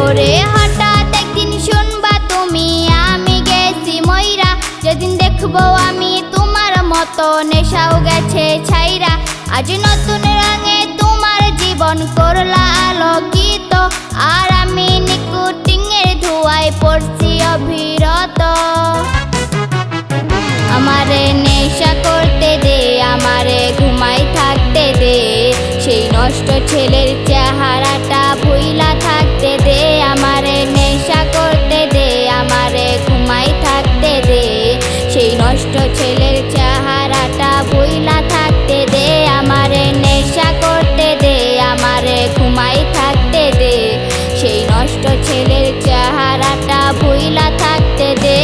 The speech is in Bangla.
ওরে হঠাৎ একদিন শুনবা তুমি আমি গেছি ময়রা, যেদিন দেখবো আমি তোমার মতো নেশাও গেছে ছাইরা। আজ নতুন রঙে তোমার জীবন করলা আলোকিত, আর আমি নিকোটিনের ধোঁয়ায় পড়ছি অবিরত। আমারে নেশা করতে দে, আমারে ঘুমাই থাকতে দে, সেই নষ্ট ছেলের চেহারাটা ভুইলা থাকতে দে। আমারে নেশা করতে দে, আমারে ঘুমাই থাকতে দে, সেই নষ্ট ছেলের চেহারাটা ভুইলা থাকতে দে। আমারে নেশা করতে দে, আমারে ঘুমাই থাকতে দে, সেই নষ্ট ছেলের চেহারাটা ভুইলা থাকতে দে।